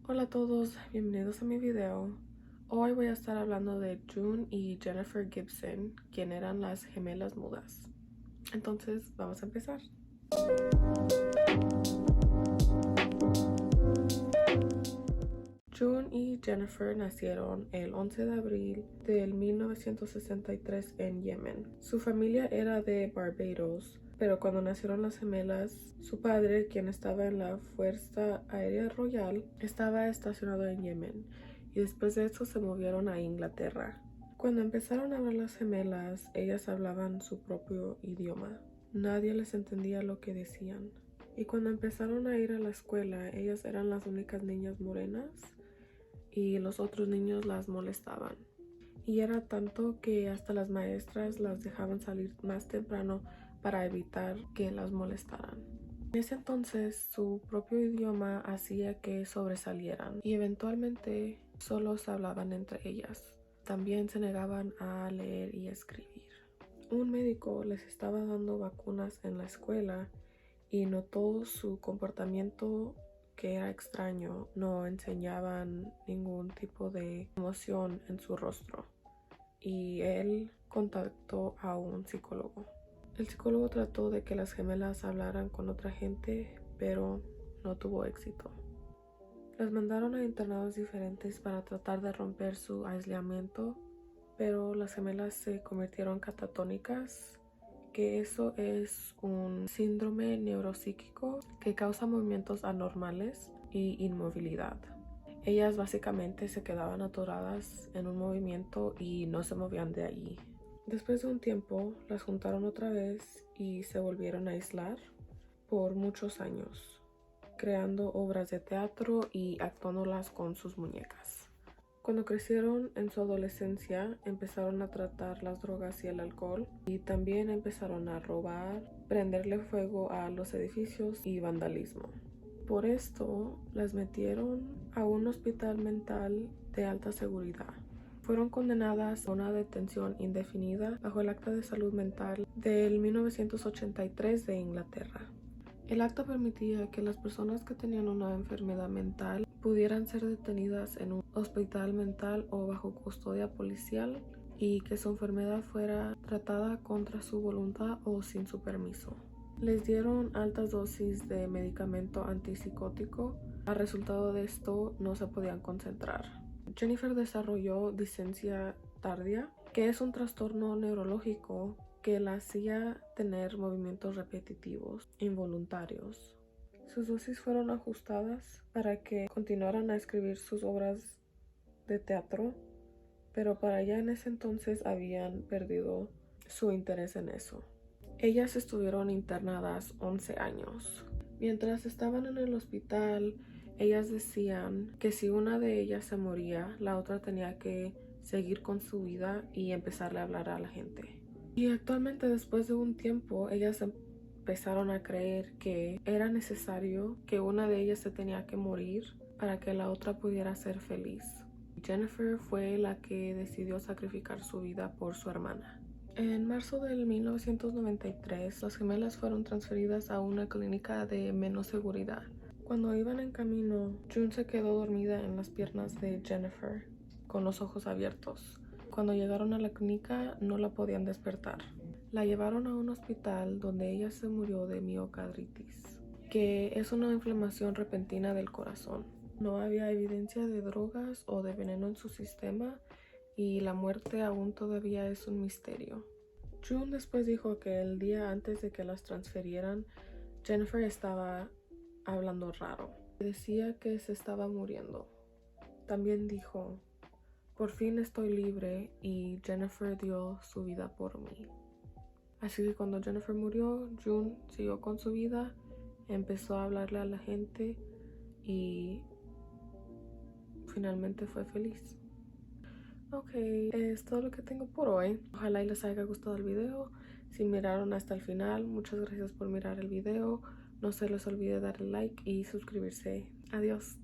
Hola a todos, bienvenidos a mi video. Hoy voy a estar hablando de June y Jennifer Gibson, quien eran las gemelas mudas. Entonces, vamos a empezar. June y Jennifer nacieron el 11 de abril del 1963 en Yemen. Su familia era de Barbados, pero cuando nacieron las gemelas, su padre, quien estaba en la Fuerza Aérea Royal, estaba estacionado en Yemen y después de eso se movieron a Inglaterra. Cuando empezaron a hablar las gemelas, ellas hablaban su propio idioma. Nadie les entendía lo que decían. Y cuando empezaron a ir a la escuela, ellas eran las únicas niñas morenas y los otros niños las molestaban. Y era tanto que hasta las maestras las dejaban salir más temprano para evitar que las molestaran. En ese entonces su propio idioma hacía que sobresalieran y eventualmente solo se hablaban entre ellas. También se negaban a leer y escribir. Un médico les estaba dando vacunas en la escuela y notó su comportamiento que era extraño. No enseñaban ningún tipo de emoción en su rostro y él contactó a un psicólogo. El psicólogo trató de que las gemelas hablaran con otra gente, pero no tuvo éxito. Las mandaron a internados diferentes para tratar de romper su aislamiento, pero las gemelas se convirtieron catatónicas, que eso es un síndrome neuropsíquico que causa movimientos anormales y inmovilidad. Ellas básicamente se quedaban atoradas en un movimiento y no se movían de allí. Después de un tiempo, las juntaron otra vez y se volvieron a aislar por muchos años, creando obras de teatro y actuándolas con sus muñecas. Cuando crecieron en su adolescencia, empezaron a tratar las drogas y el alcohol y también empezaron a robar, prenderle fuego a los edificios y vandalismo. Por esto, las metieron a un hospital mental de alta seguridad. Fueron condenadas a una detención indefinida bajo el Acta de Salud Mental del 1983 de Inglaterra. El acta permitía que las personas que tenían una enfermedad mental pudieran ser detenidas en un hospital mental o bajo custodia policial y que su enfermedad fuera tratada contra su voluntad o sin su permiso. Les dieron altas dosis de medicamento antipsicótico. Al resultado de esto no se podían concentrar. Jennifer desarrolló dislexia tardía, que es un trastorno neurológico que la hacía tener movimientos repetitivos involuntarios. Sus dosis fueron ajustadas para que continuaran a escribir sus obras de teatro, pero para ya en ese entonces habían perdido su interés en eso. Ellas estuvieron internadas 11 años. Mientras estaban en el hospital, ellas decían que si una de ellas se moría, la otra tenía que seguir con su vida y empezarle a hablar a la gente. Y actualmente, después de un tiempo, ellas empezaron a creer que era necesario que una de ellas se tenía que morir para que la otra pudiera ser feliz. Jennifer fue la que decidió sacrificar su vida por su hermana. En marzo del 1993, las gemelas fueron transferidas a una clínica de menos seguridad. Cuando iban en camino, June se quedó dormida en las piernas de Jennifer, con los ojos abiertos. Cuando llegaron a la clínica, no la podían despertar. La llevaron a un hospital donde ella se murió de miocarditis, que es una inflamación repentina del corazón. No había evidencia de drogas o de veneno en su sistema y la muerte aún todavía es un misterio. June después dijo que el día antes de que las transferieran, Jennifer estaba hablando raro. Decía que se estaba muriendo. También dijo, por fin estoy libre y Jennifer dio su vida por mí. Así que cuando Jennifer murió, June siguió con su vida, empezó a hablarle a la gente y finalmente fue feliz. Ok, es todo lo que tengo por hoy. Ojalá y les haya gustado el video. Si miraron hasta el final, muchas gracias por mirar el video. No se les olvide darle like y suscribirse. Adiós.